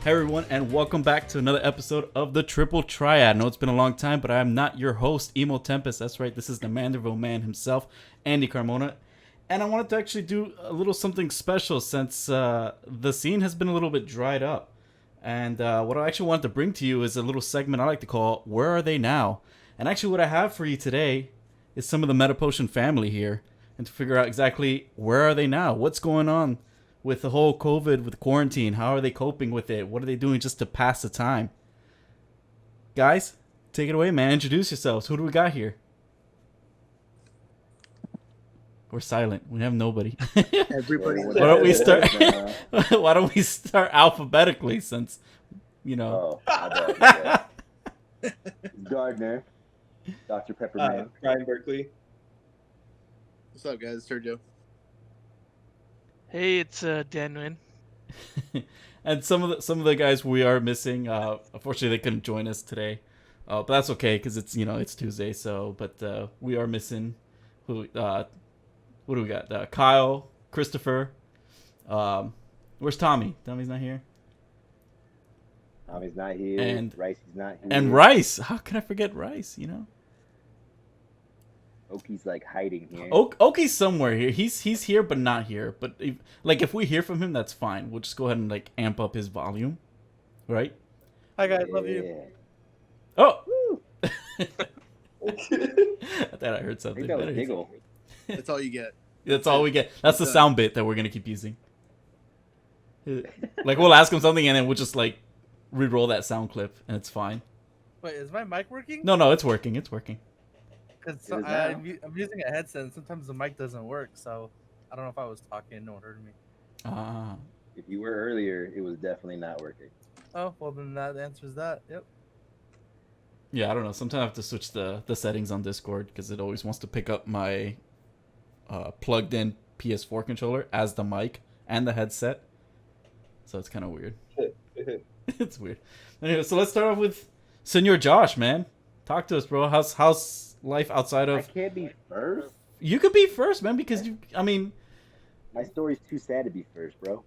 Hey everyone, and welcome back to another episode of the Triple Triad. I know it's been a long time, but I am not your host, Emo Tempest. That's right, this is the Manderville man himself, Andy Carmona. And I wanted to actually do a little something special since the scene has been a little bit dried up. And what I actually wanted to bring to you is a little segment I like to call, Where Are They Now? And actually what I have for you today is some of the Meta Potion family here, and to figure out exactly where are they now? What's going on with the whole COVID, with quarantine? How are they coping with it? What are they doing just to pass the time? Guys, take it away, man. Introduce yourselves. Who do we got here? We're silent. We have nobody. Everybody. Why don't we start? Why don't we start alphabetically? Since you know. Gardner, Dr. Pepperman, Brian Berkeley. What's up, guys? It's Sergio. Hey, it's Dan Nguyen. And some of the guys we are missing. Unfortunately, they couldn't join us today, but that's okay because it's Tuesday. So, but we are missing. Who? What do we got? Kyle, Christopher. Where's Tommy? Tommy's not here. Tommy's not here. And Rice is not here. And Rice. How can I forget Rice? You know. Oki's like hiding here. Oki's somewhere here. He's here but not here. But if we hear from him, that's fine. We'll just go ahead and like amp up his volume, right? Hi guys, love you. Oh. I thought I heard something. I think that was giggle. That's all you get. That's all we get. That's the sound bit that we're gonna keep using. Like we'll ask him something and then we'll just like re-roll that sound clip and it's fine. Wait, is my mic working? No, it's working. It's working. Because I'm using a headset and sometimes the mic doesn't work, so I don't know if I was talking and no one heard me. Ah. If you were earlier, it was definitely not working. Oh, well then that answers that. Yep. Yeah, I don't know. Sometimes I have to switch the settings on Discord because it always wants to pick up my plugged-in PS4 controller as the mic and the headset. So it's kind of weird. It's weird. Anyway, so let's start off with Senor Josh, man. Talk to us, bro. How's life outside of... I can't be first? You could be first, man, because My story's too sad to be first, bro.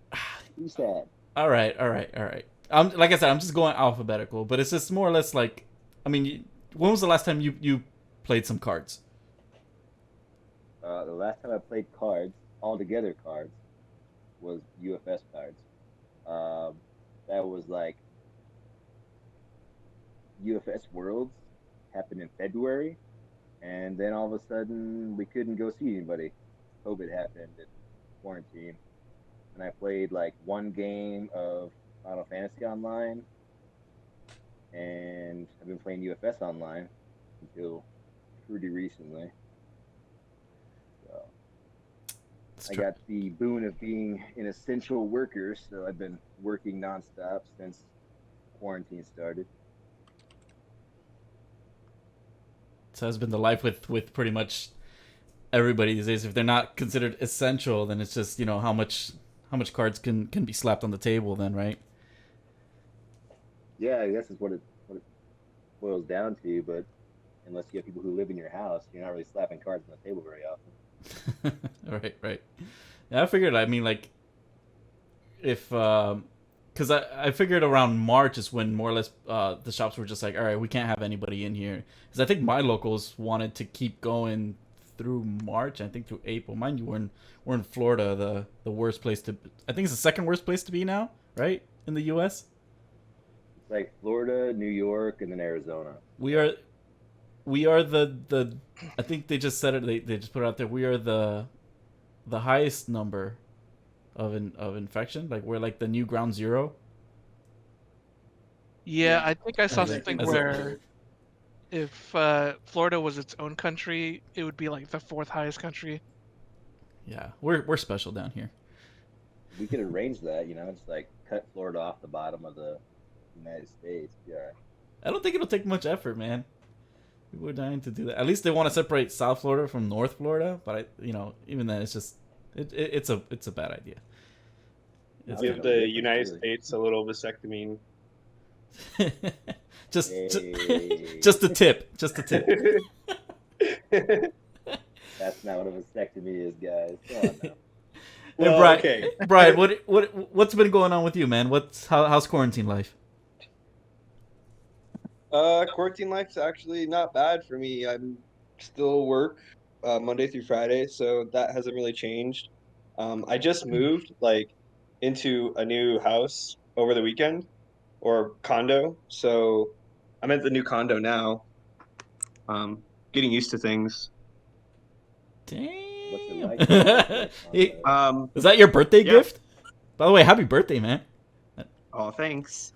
Too sad. All right. Like I said, I'm just going alphabetical, but it's just more or less like... when was the last time you played some cards? The last time I played cards, altogether cards, was UFS cards. That was like UFS Worlds happened in February, and then all of a sudden we couldn't go see anybody. COVID happened and quarantine, and I played like one game of Final Fantasy Online, and I've been playing UFS Online until pretty recently. I got the boon of being an essential worker, so I've been working nonstop since quarantine started. So that's been the life with pretty much everybody these days. If they're not considered essential, then it's just how much cards can be slapped on the table then, right? Yeah, I guess is what it boils down to. But unless you have people who live in your house, you're not really slapping cards on the table very often. Right. Yeah, I figured. If because I figured around March is when more or less the shops were just like, all right, we can't have anybody in here, because I think my locals wanted to keep going through March. I think through April. Mind you, we're in Florida, the worst place to. I think it's the second worst place to be now, right, in the U.S. It's like Florida, New York, and then Arizona. We are the I think they just said it. They just put it out there. We are the highest number of infection. Like we're like the new ground zero. Yeah, I think I saw As something a- where if Florida was its own country, it would be like the fourth highest country. Yeah, we're special down here. We could arrange that, just like cut Florida off the bottom of the United States. Yeah. I don't think it'll take much effort, man. People are dying to do that. At least they want to separate South Florida from North Florida, but even then, it's just it's a bad idea. Give the United States a little vasectomy. just Hey. just a tip. That's not what a vasectomy is, guys. Come on now. Hey, Brian, okay. Brian, what's been going on with you, man? How's quarantine life? Quarantine life's actually not bad for me. I'm still work Monday through Friday, so that hasn't really changed. I just moved like into a new house over the weekend or condo, so I'm at the new condo now. Getting used to things. What's it Damn. like? Like, Hey, on is that your birthday Yeah. gift? By the way, happy birthday, man. Oh, thanks.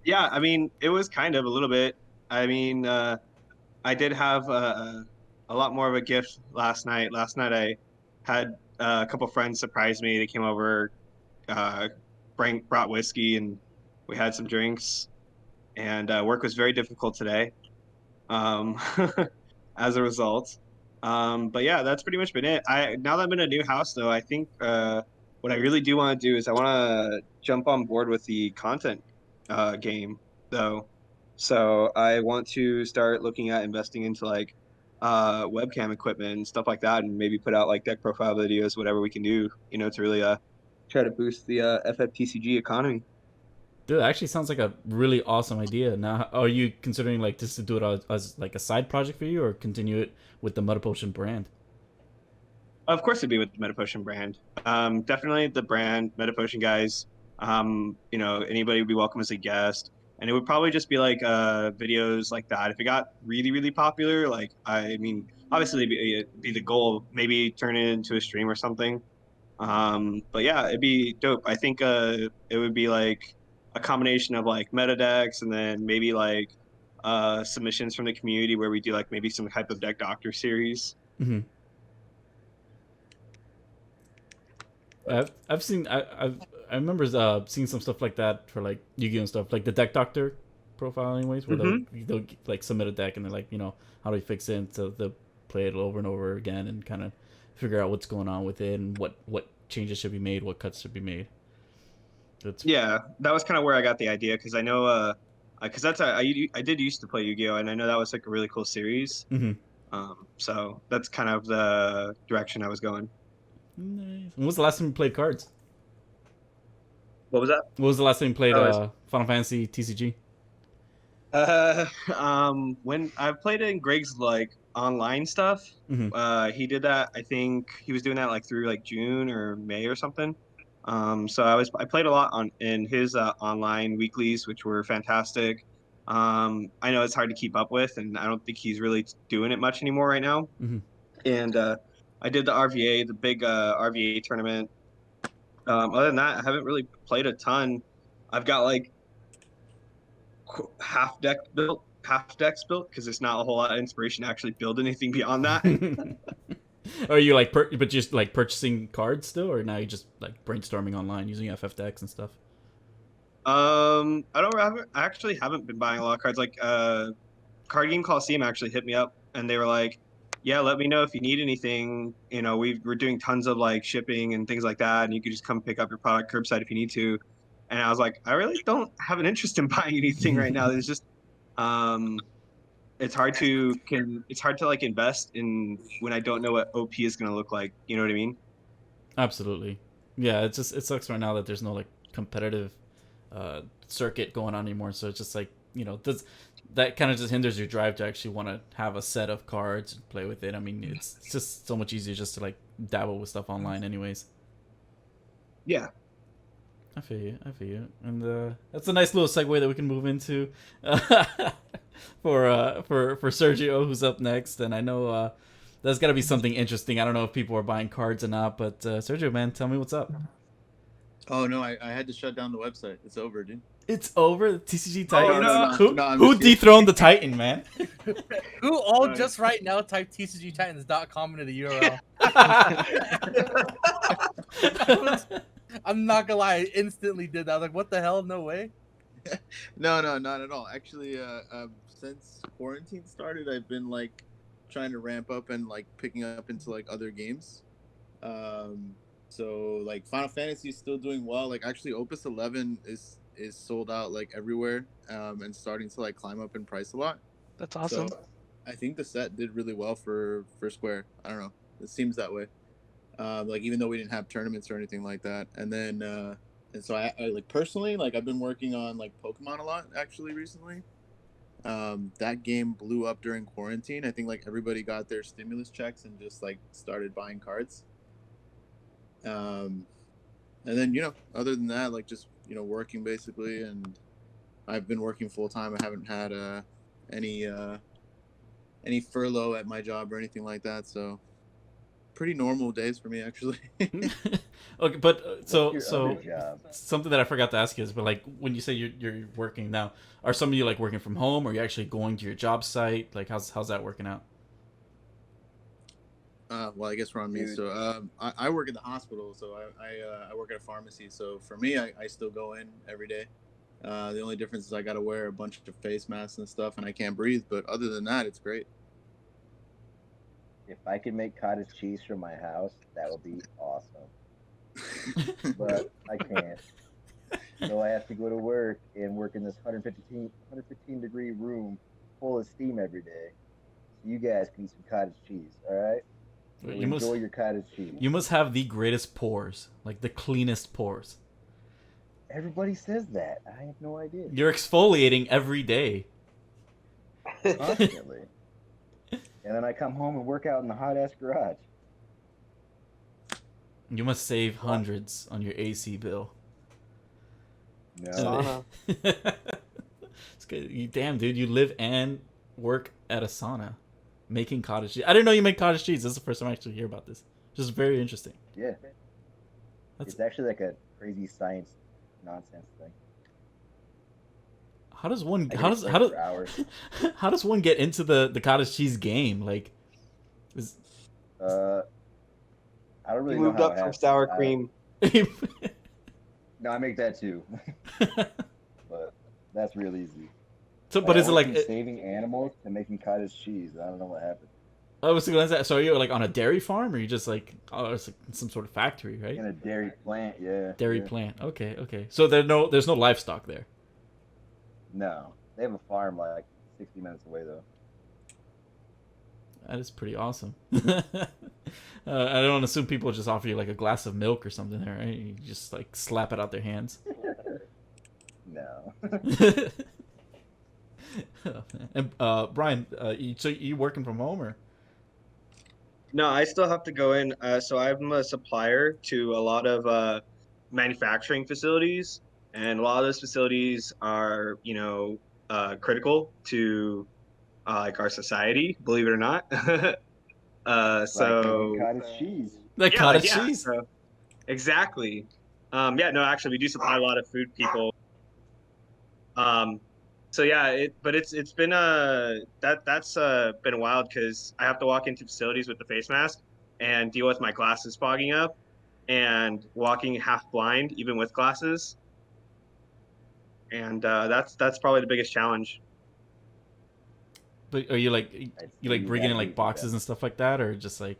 Yeah, I mean, it was kind of a little bit. I mean, I did have a lot more of a gift last night. Last night I had a couple friends surprise me. They came over, uh, brought whiskey, and we had some drinks. And work was very difficult today, um, as a result. But yeah, that's pretty much been it. Now that I'm in a new house, though, I think what I really do want to do is I want to jump on board with the content game, though. So I want to start looking at investing into like webcam equipment and stuff like that, and maybe put out like deck profile videos, whatever we can do, to really try to boost the FFTCG economy. Dude, that actually sounds like a really awesome idea. Now, are you considering like just to do it as like a side project for you, or continue it with the Meta Potion brand? Of course, it'd be with the Metapotion brand. Definitely the brand Metapotion guys. Anybody would be welcome as a guest, and it would probably just be like videos like that. If it got really, really popular, like I mean, obviously it'd be the goal. Maybe turn it into a stream or something. But yeah, it'd be dope. I think it would be like a combination of like meta decks and then maybe like submissions from the community where we do like maybe some type of deck doctor series. Mm-hmm. I've seen I remember seeing some stuff like that for like Yu-Gi-Oh and stuff, like the deck doctor profile anyways, where they'll like submit a deck and they're like, how do we fix it, so they'll play it over and over again and kind of figure out what's going on with it and what changes should be made, what cuts should be made. Yeah, that was kind of where I got the idea, because I know because I did used to play Yu-Gi-Oh, and I know that was like a really cool series. Mm-hmm. So that's kind of the direction I was going. Nice. When was the last time you played cards? What was that? What was the last time you played Final Fantasy TCG? When I played it in Greg's like online stuff, he did that. I think he was doing that like through like June or May or something. So I played a lot in his online weeklies, which were fantastic. I know it's hard to keep up with, and I don't think he's really doing it much anymore right now. Mm-hmm. And I did the RVA, the big RVA tournament. Other than that, I haven't really played a ton. I've got like half decks built because there's not a whole lot of inspiration to actually build anything beyond that. Are you like but just like purchasing cards still, or now you just like brainstorming online using FF decks and stuff? I actually haven't been buying a lot of cards. Like Card Game Coliseum actually hit me up and they were like, yeah, let me know if you need anything. We're doing tons of like shipping and things like that, and you could just come pick up your product curbside if you need to. And I was like, I really don't have an interest in buying anything right now. There's just it's hard to like invest in when I don't know what OP is going to look like. You know what I mean? Absolutely. Yeah, it sucks right now that there's no like competitive circuit going on anymore. So it's just like, that kind of just hinders your drive to actually want to have a set of cards and play with it. I mean, it's just so much easier just to like dabble with stuff online anyways. Yeah. I feel you. And that's a nice little segue that we can move into for Sergio, who's up next. And I know there's got to be something interesting. I don't know if people are buying cards or not, but Sergio, man, tell me what's up. Oh no, I had to shut down the website. It's over, dude. It's over. The TCG Titan. No, who dethroned the Titan, man? Who all just right now type TCGTitans.com into the URL? I'm not gonna lie, I instantly did that. I was like, what the hell? No way. No, not at all. Actually, since quarantine started, I've been like trying to ramp up and like picking up into like other games. So like Final Fantasy is still doing well. Like actually, Opus 11 is sold out like everywhere, and starting to like climb up in price a lot. That's awesome. So I think the set did really well for Square. I don't know. It seems that way. like even though we didn't have tournaments or anything like that. And then and so I like personally, like I've been working on like Pokemon a lot actually recently. That game blew up during quarantine. I think like everybody got their stimulus checks and just like started buying cards. And then other than that, like just working basically, and I've been working full time. I haven't had any furlough at my job or anything like that. So pretty normal days for me actually. Okay, but so What's your other job? something that I forgot to ask you is, but like when you say you're working now, are some of you like working from home, or are you actually going to your job site? Like how's that working out? Well, I guess we're on me. Dude. So I work at the hospital, so I work at a pharmacy. So for me, I still go in every day. The only difference is I got to wear a bunch of face masks and stuff, and I can't breathe. But other than that, it's great. If I could make cottage cheese from my house, that would be awesome. But I can't. So I have to go to work and work in this 115 degree room full of steam every day. So you guys can eat some cottage cheese, all right? So You must enjoy your cottage cheese. you must have the greatest pores, like the cleanest pores. Everybody says that. I have no idea. You're exfoliating every day. Constantly. And then I come home and work out in the hot ass garage. You must save hundreds on your AC bill. No. Sauna. It's good. Damn, dude, you live and work at a sauna, making cottage cheese. I didn't know you make cottage cheese. This is the first time I actually hear about this. Just very interesting. Yeah. That's It's actually like a crazy science nonsense thing. how does one I how could does explain how does for hours. how does one get into the cottage cheese game? Like, is I don't really He know moved how up it from happens. sour cream. No, I make that too. But that's real easy. So, but is it I went like from saving animals to making cottage cheese? I don't know what happened. I was gonna say, so are you like on a dairy farm, or you just like it's like some sort of factory, right? In a dairy plant, yeah. Dairy yeah. plant. Okay. So there's no livestock there. No, they have a farm like 60 minutes away though. That is pretty awesome. I don't assume people just offer you like a glass of milk or something there, right? You just like slap it out their hands. No. And Brian, so you working from home or? No, I still have to go in. So I'm a supplier to a lot of manufacturing facilities, and a lot of those facilities are, critical to like our society, believe it or not. So Like cottage cheese. Like yeah, cottage yeah, cheese? so- exactly. Yeah, no, actually, we do supply a lot of food people. So yeah, it's been that's been wild because I have to walk into facilities with the face mask and deal with my glasses fogging up and walking half blind even with glasses, and that's probably the biggest challenge. But are you like you like bringing in gotta like do boxes that. and stuff like that, or just like?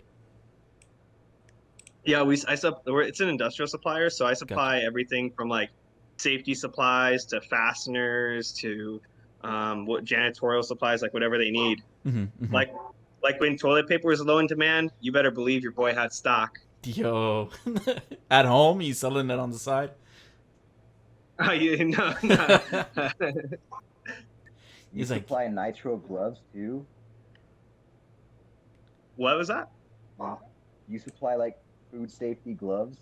Yeah, it's an industrial supplier, so I supply everything from like safety supplies to fasteners to what janitorial supplies, like whatever they need. Mm-hmm. Like when toilet paper was low in demand, you better believe your boy had stock. Yo, at home you selling it on the side? No. You He's like- supply nitro gloves too? What was that? You supply like food safety gloves?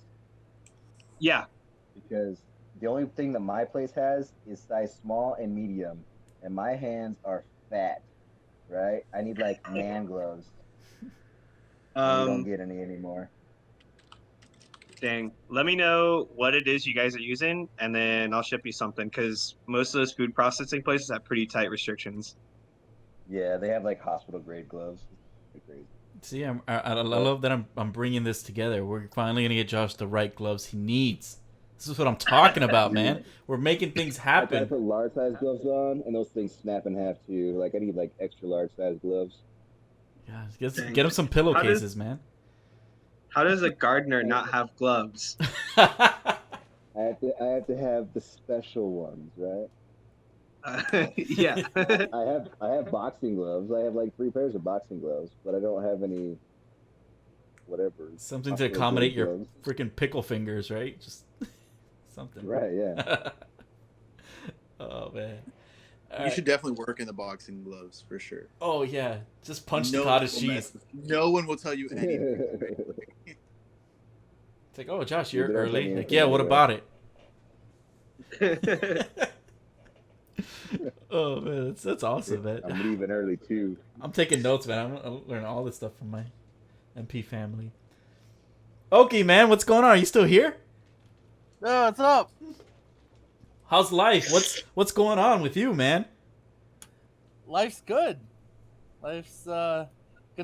Yeah. Because the only thing that my place has is size small and medium, and my hands are fat, right? I need like man gloves. And we don't get any anymore. Dang. Let me know what it is you guys are using, and then I'll ship you something, because most of those food processing places have pretty tight restrictions. Yeah, they have like hospital grade gloves. It's crazy. See, I love that I'm bringing this together. We're finally gonna get Josh the right gloves he needs. This is what I'm talking about, man. We're making things I happen. put large size gloves on, and those things snap in half too. Like I need like extra large size gloves. Yeah, get him some pillowcases, man. How does a gardener not have gloves? I have to have the special ones, right? Yeah. I have boxing gloves. I have like 3 pairs of boxing gloves, but I don't have any whatever. Something to Hospital accommodate grade your gloves. freaking pickle fingers, right? Just something. Right, yeah. Oh man. You should definitely work in the boxing gloves for sure. Oh yeah, just punch the No cottage one will cheese. no one will tell you anything. It's like, oh Josh, Yeah, you're they don't tell early. me Like, anything yeah, what anyway. about it? Oh man, that's awesome, man. I'm leaving early too. I'm taking notes, man. I'm learning all this stuff from my MP family. Okay, man, what's going on? Are you still here? No, what's up? How's life? What's going on with you, man? Life's good. Life's gonna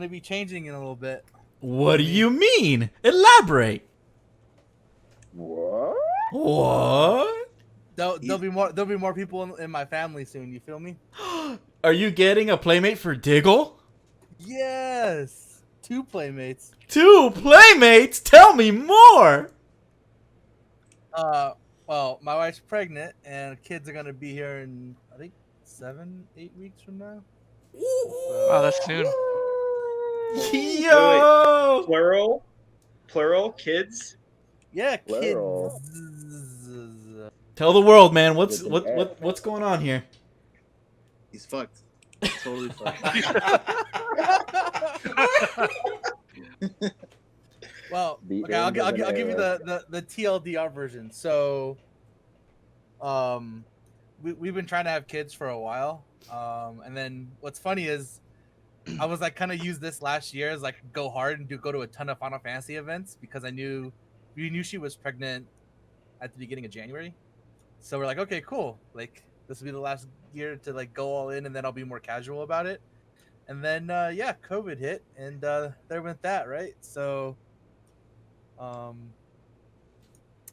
be changing in a little bit. What do you mean? Elaborate. What? What? There'll be more people in my family soon. You feel me? Are you getting a playmate for Diggle? Yes, 2 playmates. 2 playmates? Tell me more. Well, my wife's pregnant, and kids are gonna be here in I think 7-8 weeks from now. Wow, that's soon. Yo. Plural kids. Yeah, Plural. kids. Tell the world, man. What's With an F. what's going on here? He's fucked. Totally fucked. Well, The okay, end I'll of an give you era. the TLDR version. So, we've been trying to have kids for a while. And then what's funny is, I was like kind of use this last year as like go hard and go to a ton of Final Fantasy events because we knew she was pregnant at the beginning of January. So we're like, okay, cool. Like this will be the last year to like go all in, and then I'll be more casual about it. And then yeah, COVID hit, and there went that, right? So.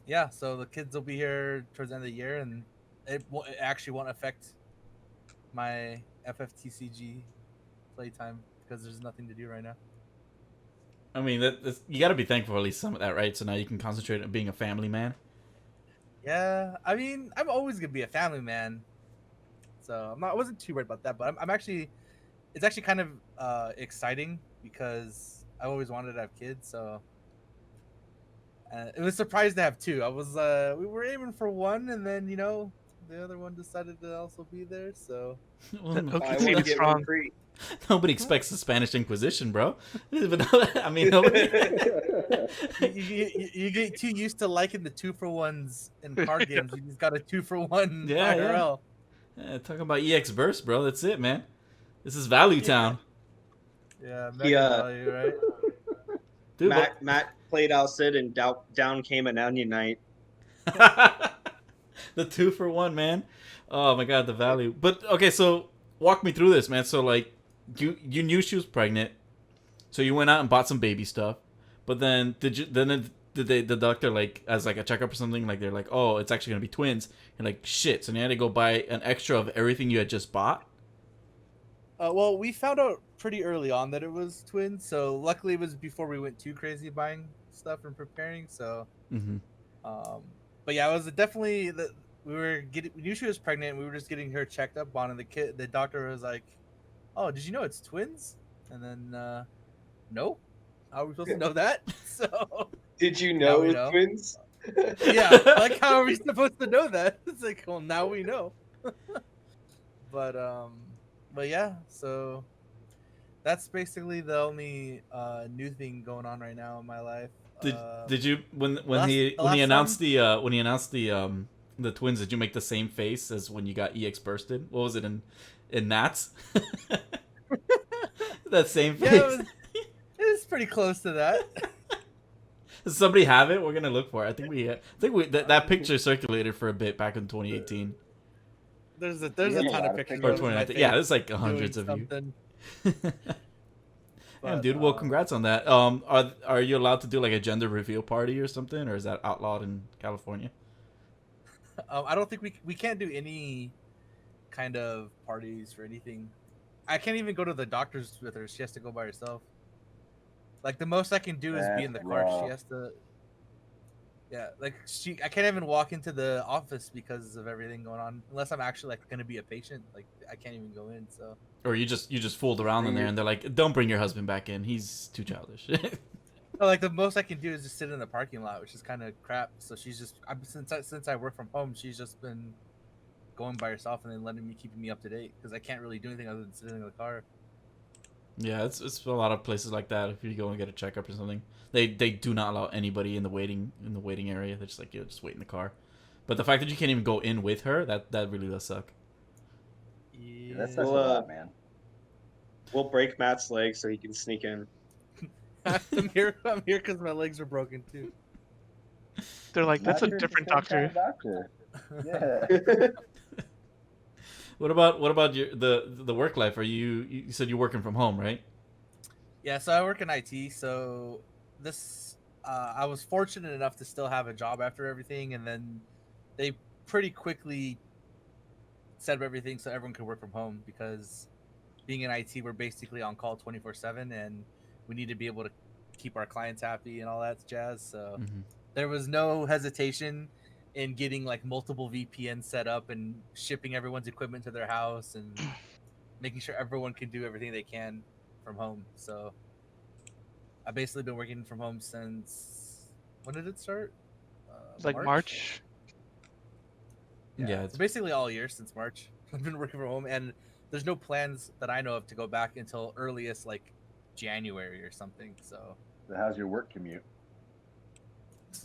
Yeah, so the kids will be here towards the end of the year, and it actually won't affect my FFTCG playtime because there's nothing to do right now. I mean, you got to be thankful for at least some of that, right? So now you can concentrate on being a family man. Yeah, I mean, I'm always gonna be a family man, so I wasn't too worried about that. But I'm actually, it's actually kind of exciting because I always wanted to have kids, so. It was surprised to have 2. I was we were aiming for 1, and then the other one decided to also be there. So Well, Okay, seems strong. nobody expects the Spanish Inquisition, bro. But I mean, nobody. you get too used to liking the 2-for-1s in card games. You just got a 2-for-1 Yeah, IRL. Yeah, talking about EX Burst, bro. That's it, man. This is Value Town. Yeah, mega value, right? Dude, Matt played Alcid and down came an Onion Knight. the 2-for-1, man. Oh my god, the value. But okay, so walk me through this, man. So like, you knew she was pregnant, so you went out and bought some baby stuff. But then did the doctor like as like a checkup or something, like they're like, oh, it's actually gonna be twins. You're like, shit. So you had to go buy an extra of everything you had just bought. Well, we found out pretty early on that it was twins, so luckily it was before we went too crazy buying stuff and preparing. So, Mm-hmm. but yeah, it was definitely that we knew she was pregnant. And we were just getting her checked up on, and the doctor was like, "Oh, did you know it's twins?" And then, no, how are we supposed to know that? So, Did you know we it know. was twins? yeah, like how are we supposed to know that? It's like, well, now we know. But yeah, so that's basically the only new thing going on right now in my life. Did you when he announced the twins? Did you make the same face as when you got EX bursted? What was it in Nats? That same face. Yeah, it was pretty close to that. Does somebody have it? We're gonna look for it. I think that picture circulated for a bit back in 2018 There's a Yeah, ton a of lot of pictures. or of my 2019. face Yeah, there's like doing hundreds of you. something. Damn, But, dude. Well, congrats on that. Are you allowed to do like a gender reveal party or something, or is that outlawed in California? I don't think we can't do any kind of parties for anything. I can't even go to the doctor's with her. She has to go by herself. Like the most I can do is be in the That's car. raw. She has to. Yeah, like I can't even walk into the office because of everything going on. Unless I'm actually like gonna be a patient. Like I can't even go in. So. Or you just fooled around in there, and they're like, "Don't bring your husband back in. He's too childish." Like the most I can do is just sit in the parking lot, which is kind of crap. So she's just since I work from home, she's just been going by herself and then keeping me up to date because I can't really do anything other than sitting in the car. Yeah, it's a lot of places like that. If you go and get a checkup or something, they do not allow anybody in the waiting area. They're just like, yo, just wait in the car. But the fact that you can't even go in with her, that really does suck. Yeah, That sucks a lot, man. We'll break Matt's legs so he can sneak in. I'm here because my legs are broken too. They're like, that's a Not different the same doctor. kind of doctor. Yeah. What about your the work life? Are you said you're working from home, right? Yeah, so I work in IT. So this I was fortunate enough to still have a job after everything, and then they pretty quickly set up everything so everyone could work from home because being in IT, we're basically on call 24/7, and we need to be able to keep our clients happy and all that jazz. So there was no hesitation in getting like multiple VPNs set up and shipping everyone's equipment to their house and making sure everyone can do everything they can from home. So I've basically been working from home since when did it start? It's like March. Yeah, it's basically all year since March. I've been working from home, and there's no plans that I know of to go back until earliest like January or something. So How's your work commute?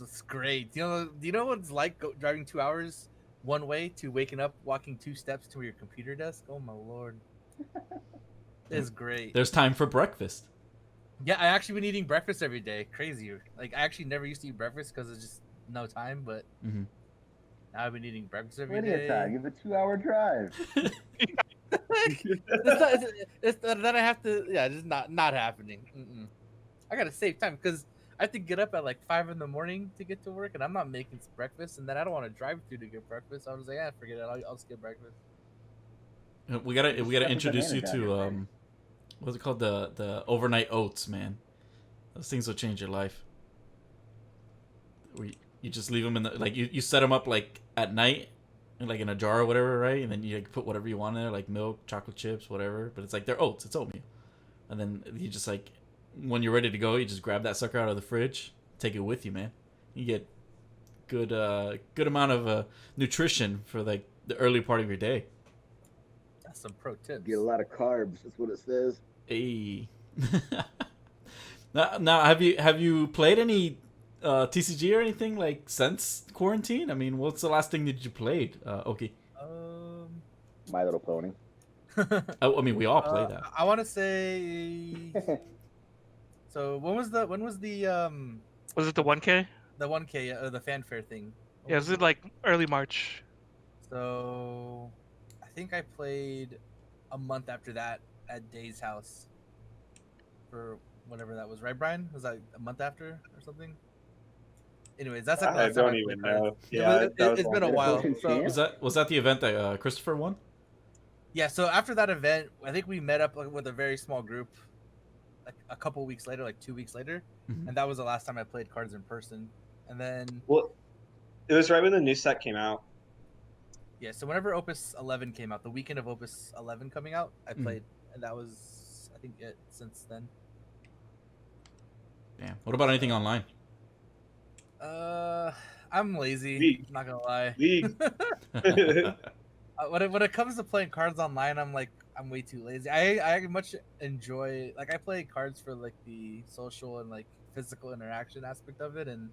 it's great. Do you know what it's like driving 2 hours one way to waking up, walking 2 steps to your computer desk? Oh my lord, it's great. There's time for breakfast. Yeah, I actually been eating breakfast every day. Crazy. Like I actually never used to eat breakfast because it's just no time. But now I've been eating breakfast every day. Plenty of time. You have a 2-hour drive. it's that I have to. Yeah, it's not happening. I gotta save time because I have to get up at like 5 in the morning to get to work, and I'm not making breakfast, and then I don't want to drive through to get breakfast. I was like, yeah, forget it. I'll skip breakfast. We gotta introduce you to what's it called, the overnight oats, man. Those things will change your life. You just leave them in the like you set them up like at night, like in a jar or whatever, right? And then you like put whatever you want in there, like milk, chocolate chips, whatever. But it's like they're oats, it's oatmeal. And then you just like when you're ready to go, you just grab that sucker out of the fridge, take it with you, man. You get good amount of nutrition for like the early part of your day. That's some pro tips. Get a lot of carbs. That's what it says. Hey. now have you played any TCG or anything like since quarantine? I mean, what's the last thing that you played? Okay. My Little Pony. I mean, we all play that. I want to say. So when was the Was it the 1K? the 1K the fanfare thing? Yeah, it was like early March. So I think I played a month after that at Day's house for whatever that was, right, Brian? Was that a month after or something? Anyways, that's like the I last time don't I even played cards. know. Yeah, It's been a while. So, Was that the event that Christopher won? yeah, so after that event, I think we met up with a very small group like a couple weeks later, like 2 weeks later, and that was the last time I played cards in person. And then it was right when the new set came out. Yeah, so whenever Opus 11 came out, the weekend of Opus 11 coming out, I played, and that was, I think, it since then. Damn. What about anything online? I'm lazy. League. Not gonna lie. League. When it comes to playing cards online, I'm way too lazy. I much enjoy, like, I play cards for like the social and like physical interaction aspect of it, and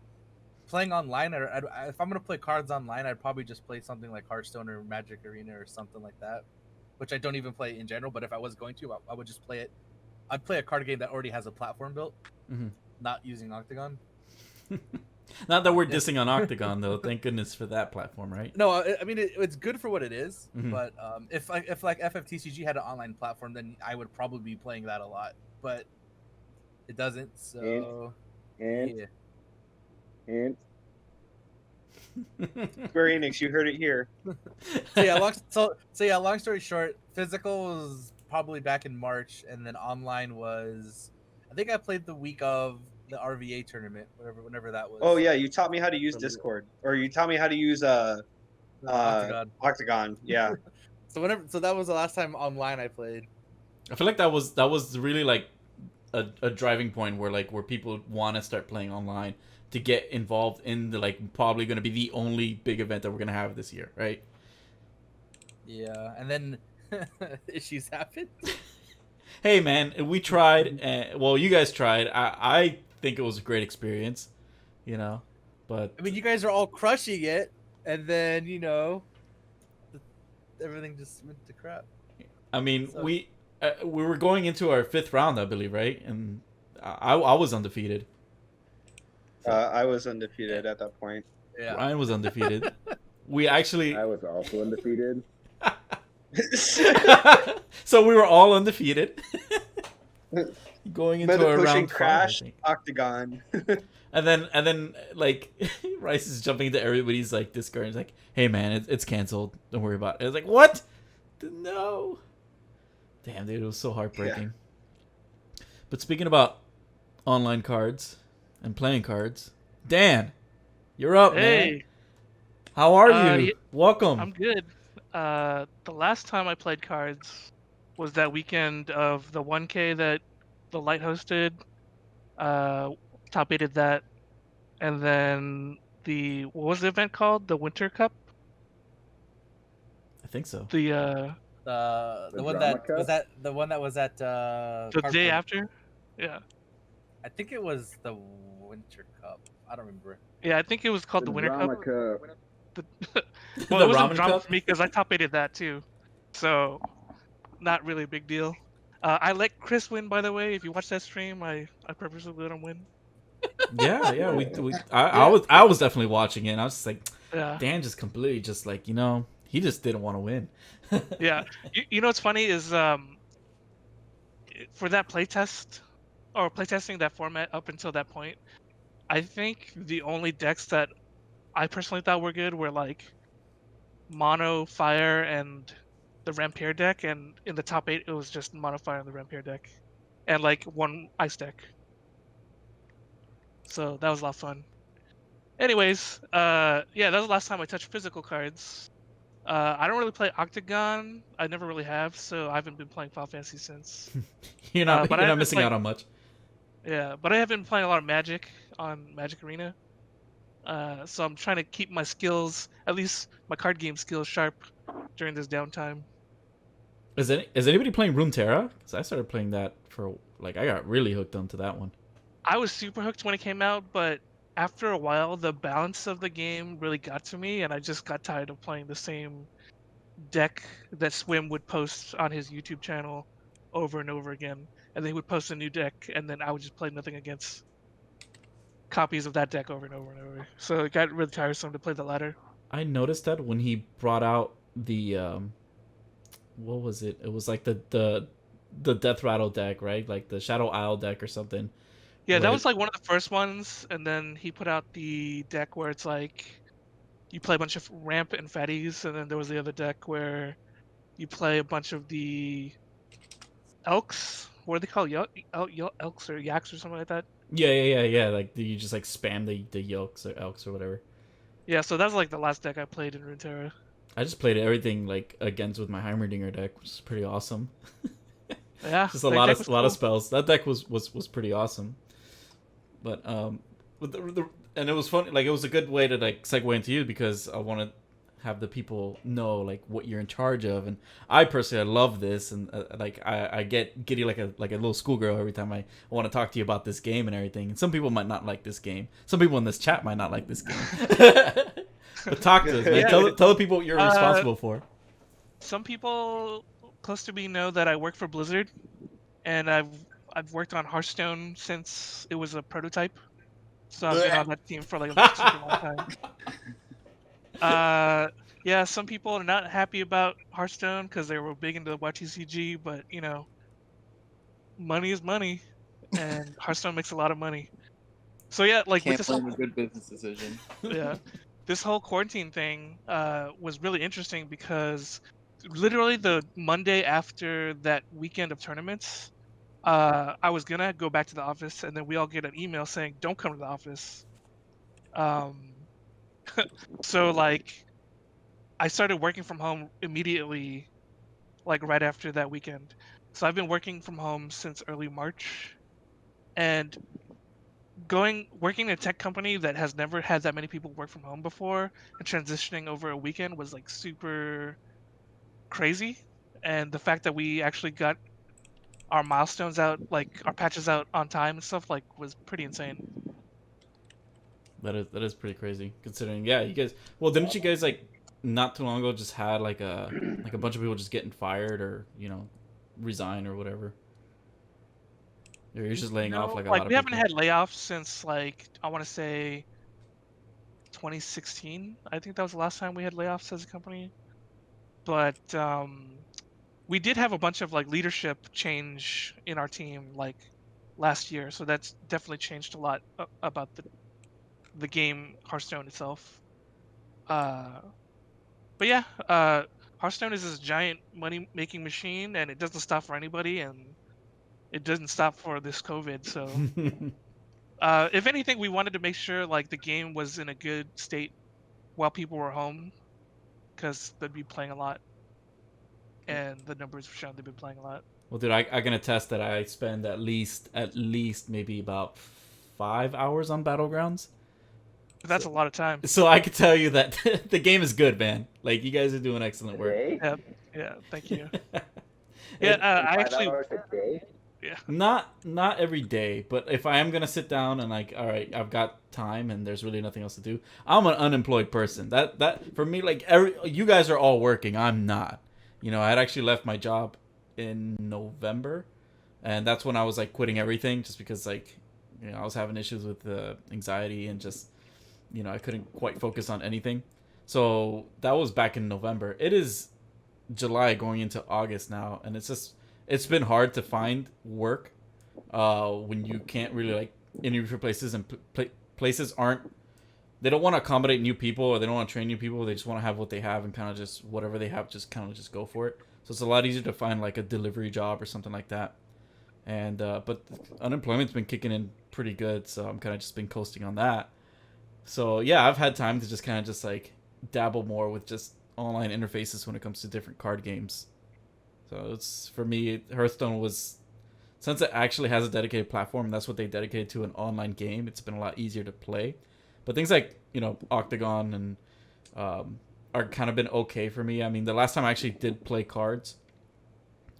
playing online, if I'm gonna play cards online, I'd probably just play something like Hearthstone or Magic Arena or something like that, which I don't even play in general. But if I was going to, I would just play it. I'd play a card game that already has a platform built, not using Octagon. Not that we're dissing on Octagon, though. Thank goodness for that platform, right? No, I mean it's good for what it is. But if like FFTCG had an online platform, then I would probably be playing that a lot. But it doesn't. So And Square Enix, you heard it here. So yeah, long story short, physical was probably back in March, and then online was, I think I played the week of the RVA tournament, whenever that was. Oh yeah, you taught me how to use Discord, or you taught me how to use Octagon. Yeah. So that was the last time online I played. I feel like that was really like a driving point where people want to start playing online to get involved in the probably going to be the only big event that we're going to have this year, right? Yeah, and then issues happen. Hey man, we tried. Well, you guys tried. I think it was a great experience, but I mean, you guys are all crushing it, and then everything just went to crap. I mean, So- we were going into our 5th round, I believe, right? And I was undefeated. I was undefeated at that point. Yeah. Ryan was undefeated. We actually I was also undefeated. so we were all undefeated going into Meta a pushing round 5, I crash think. octagon. And then Rice is jumping into everybody's Discord. And he's like, "Hey man, it's canceled. Don't worry about it." I was like, "What? No." Damn, dude, it was so heartbreaking. But speaking about online cards and playing cards, Dan, you're up, man. Hey, How are you? yeah, Welcome. I'm good. The last time I played cards was that weekend of the 1K that the Light hosted. Top 8'd that, and then what was the event called? The Winter Cup. I think so. The The one drama that cup? was at the Carpool. day after. Yeah, I think it was the Winter Cup. I don't remember. yeah. I think it was called the Winter drama Cup. cup. Well, The it wasn't ramen drama cup? for me because I top 8'd that too, so not really a big deal. I let Chris win, by the way. If you watch that stream, I purposely let him win. Yeah. I was definitely watching it. And I was just like, Yeah. Dan just completely just he just didn't want to win. Yeah. You know what's funny is for that playtest or playtesting that format up until that point, I think the only decks that I personally thought were good were Mono, Fire, and the Rampere deck, and in the top 8 it was just Mono, Fire, and the Rampere deck, and one Ice deck. So that was a lot of fun. Anyways, yeah, that was the last time I touched physical cards. I don't really play Octagon. I never really have, so I haven't been playing Final Fantasy since. You're not but you're I've not been missing out on much. Yeah, but I have been playing a lot of Magic on Magic Arena. So I'm trying to keep my skills, at least my card game skills, sharp during this downtime. Is anybody playing Runeterra? Because I started playing that for I got really hooked onto that one. I was super hooked when it came out, but after a while, the balance of the game really got to me, and I just got tired of playing the same deck that Swim would post on his YouTube channel over and over again. And then he would post a new deck, and then I would just play nothing against copies of that deck over and over and over. So it got really tiresome to play the latter. I noticed that when he brought out the what was it? It was the Death Rattle deck, right? Like the Shadow Isle deck or something. Yeah, that Right. was one of the first ones, and then he put out the deck where it's you play a bunch of ramp and fatties, and then there was the other deck where you play a bunch of the elks. What are they called? Elks or yaks or something like that. Yeah. Like you just spam the yolks or elks or whatever. Yeah, so that's the last deck I played in Runeterra. I just played everything against with my Heimerdinger deck, which is pretty awesome. Yeah, Just that a lot deck of was lot of cool. spells. That deck was pretty awesome. But with and it was fun. It was a good way to segue into you because I want to have the people know what you're in charge of. And I personally I love this, and I get giddy like a little schoolgirl every time I want to talk to you about this game and everything. And some people might not like this game. Some people in this chat might not like this game. But talk to us, man. Yeah. Tell the people what you're responsible for. Some people close to me know that I work for Blizzard, and I've worked on Hearthstone since it was a prototype. So I've been on that team for a super long time. Yeah, some people are not happy about Hearthstone because they were big into the YTCG, but money is money, and Hearthstone makes a lot of money. So yeah, with Can't this blame a good business decision. yeah, this whole quarantine thing was really interesting because literally the Monday after that weekend of tournaments, I was gonna go back to the office, and then we all get an email saying don't come to the office. So I started working from home immediately, right after that weekend. So I've been working from home since early March, and working in a tech company that has never had that many people work from home before and transitioning over a weekend was like super crazy. And the fact that we actually got our milestones out, like our patches out on time and stuff, like was pretty insane. That is pretty crazy considering. Yeah, you guys. Well, didn't you guys like not too long ago just had like a bunch of people just getting fired or resign or whatever? You're just laying off like a lot of we haven't people. had layoffs since like I want to say 2016. I think that was the last time we had layoffs as a company. But we did have a bunch of like leadership change in our team like last year, so that's definitely changed a lot about the game Hearthstone itself. But yeah, Hearthstone is this giant money making machine, and it doesn't stop for anybody, and it doesn't stop for this COVID. So if anything, we wanted to make sure like the game was in a good state while people were home, because they'd be playing a lot, and the numbers have shown they've been playing a lot. Well, dude, I can attest that I spend at least maybe about 5 hours on Battlegrounds. That's a lot of time. So I could tell you that the game is good, man. Like, you guys are doing excellent work. Yeah, thank you. Yeah, I 5 actually hours a day? yeah. Not every day, but if I am gonna sit down and like, all right, I've got time and there's really nothing else to do, I'm an unemployed person. That for me, like you guys are all working, I'm not. I had actually left my job in November, and that's when I was like quitting everything, just because like, I was having issues with anxiety and just, I couldn't quite focus on anything. So that was back in November. It is July going into August now, and it's been hard to find work when you can't really like interview for places, and places they don't want to accommodate new people, or they don't want to train new people. They just want to have what they have and kind of just whatever they have, just kind of just go for it. So it's a lot easier to find like a delivery job or something like that. And but unemployment's been kicking in pretty good, so I'm kind of just been coasting on that. So yeah, I've had time to just kind of just like dabble more with just online interfaces when it comes to different card games. So it's, for me, Hearthstone was, since it actually has a dedicated platform, that's what they dedicated to, an online game. It's been a lot easier to play. But things like, Octagon and are kind of been okay for me. I mean, the last time I actually did play cards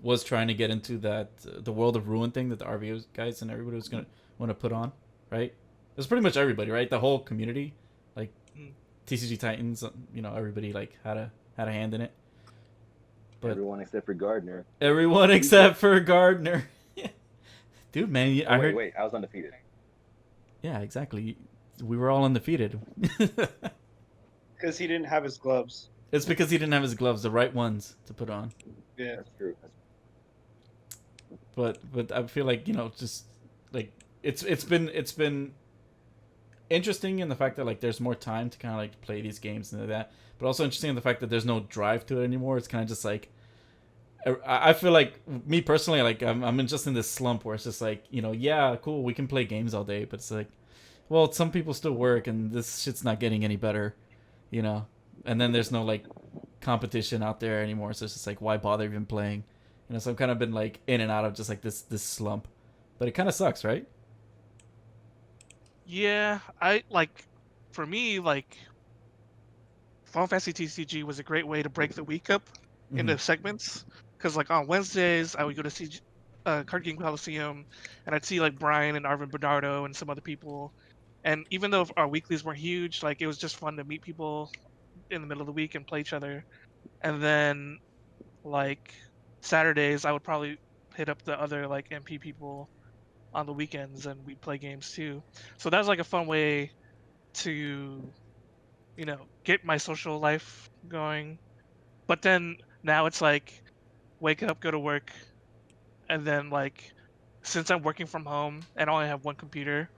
was trying to get into that the World of Ruin thing that the RVO guys and everybody was gonna want to put on, right? It was pretty much everybody, right? The whole community, like TCG Titans, everybody like had a hand in it. But everyone except for Gardner. Everyone except for Gardner. Dude, man, I heard. Wait, I was undefeated. Yeah, exactly. We were all undefeated. Because he didn't have his gloves. It's because he didn't have his gloves, the right ones to put on. Yeah, That's true. But I feel like, just like it's been interesting in the fact that like there's more time to kind of like play these games and that, but also interesting in the fact that there's no drive to it anymore. It's kind of just like, I feel like, me personally, like I'm just in this slump where it's just like, yeah, cool, we can play games all day, but it's like, well, some people still work and this shit's not getting any better, and then there's no like competition out there anymore, so it's just like, why bother even playing? So I've kind of been like in and out of just like this slump, but it kind of sucks, right? Yeah, for me, like, Final Fantasy TCG was a great way to break the week up into segments. Because, like, on Wednesdays, I would go to Card Game Coliseum, and I'd see, like, Brian and Arvin Bernardo and some other people. And even though our weeklies were huge, like, it was just fun to meet people in the middle of the week and play each other. And then, like, Saturdays, I would probably hit up the other, like, MP people on the weekends, and we'd play games too. So that was like a fun way to, get my social life going. But then now it's like, wake up, go to work, and then like, since I'm working from home and I only have one computer,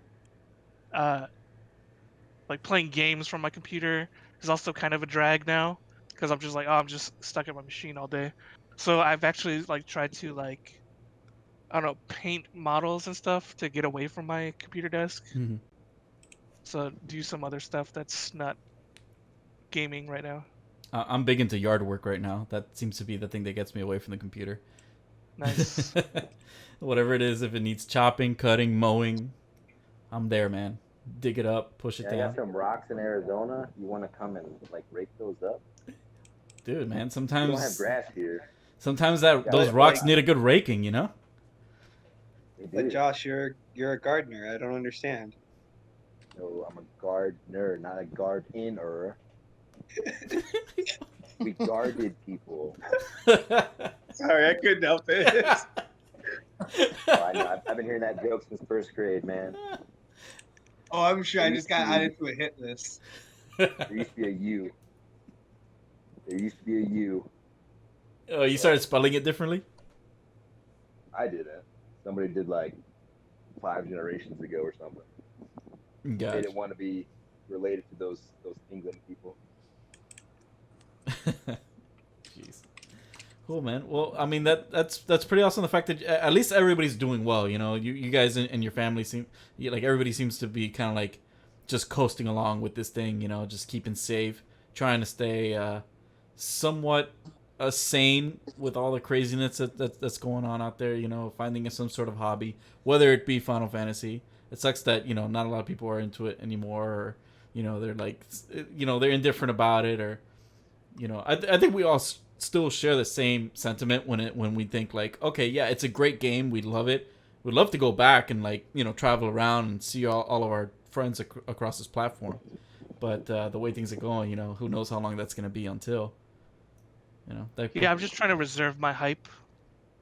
like playing games from my computer is also kind of a drag now, because I'm just like, I'm just stuck at my machine all day. So I've actually like tried to like, I don't know, paint models and stuff to get away from my computer desk. Mm-hmm. So do some other stuff that's not gaming right now. I'm big into yard work right now. That seems to be the thing that gets me away from the computer. Nice. Whatever it is, if it needs chopping, cutting, mowing, I'm there, man. Dig it up, push it Yeah, I down. got some rocks in Arizona. You want to come and like rake those up? Dude, man, We don't have sometimes grass here. those But, rocks like- need a good raking, you know? They But do. Josh, you're a gardener. I don't understand. No, I'm a gardener, not a gardener. We guarded people. Sorry, I couldn't help it. Oh, I know. I've been hearing that joke since first grade, man. Oh, I'm sure I just got added to a hit list. There used to be a U. There used to be a U. Oh, you started spelling it differently? I didn't. Somebody did like 5 generations ago or something. They Gotcha. didn't want to be related to those England people. Jeez. Cool, man. Well, I mean that's pretty awesome. The fact that at least everybody's doing well. You know, you guys and your family seem like everybody seems to be kind of like just coasting along with this thing. You know, just keeping safe, trying to stay somewhat sane with all the craziness that's going on out there. You know, finding some sort of hobby, whether it be Final Fantasy. It sucks that not a lot of people are into it anymore, or they're like they're indifferent about it, or I think we all still share the same sentiment when we think like, okay, yeah, it's a great game, we love it, we'd love to go back and like travel around and see all of our friends across this platform, but the way things are going, who knows how long that's going to be until Yeah, I'm just trying to reserve my hype,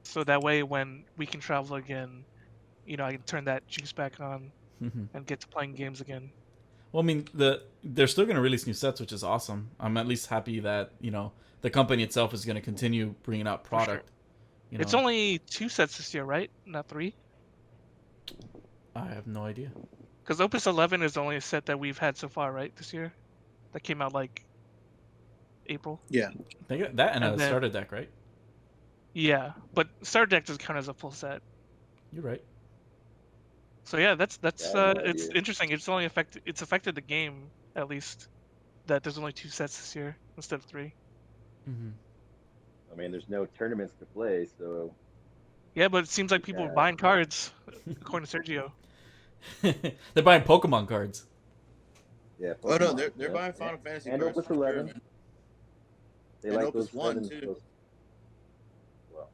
so that way when we can travel again, I can turn that juice back on and get to playing games again. Well, I mean, they're still going to release new sets, which is awesome. I'm at least happy that the company itself is going to continue bringing out product. Sure. It's only 2 sets this year, right? Not 3? I have no idea. Because Opus 11 is the only set that we've had so far, right? This year, that came out like April. Yeah. They got that and a And then- starter deck, right? Yeah, but starter deck doesn't count as a full set. You're right. So yeah, that's Yeah, I have no it's idea. interesting. It's affected the game at least that there's only 2 sets this year instead of 3. Mm-hmm. I mean, there's no tournaments to play, so Yeah, but it seems like people are Yeah. buying cards, according to Sergio. They're buying Pokemon cards. yeah. Oh no, Pokemon, they're yeah. buying Final Fantasy and cards Opus for sure, 11. man. They And like Opus those 1 sevens, too. those- Well,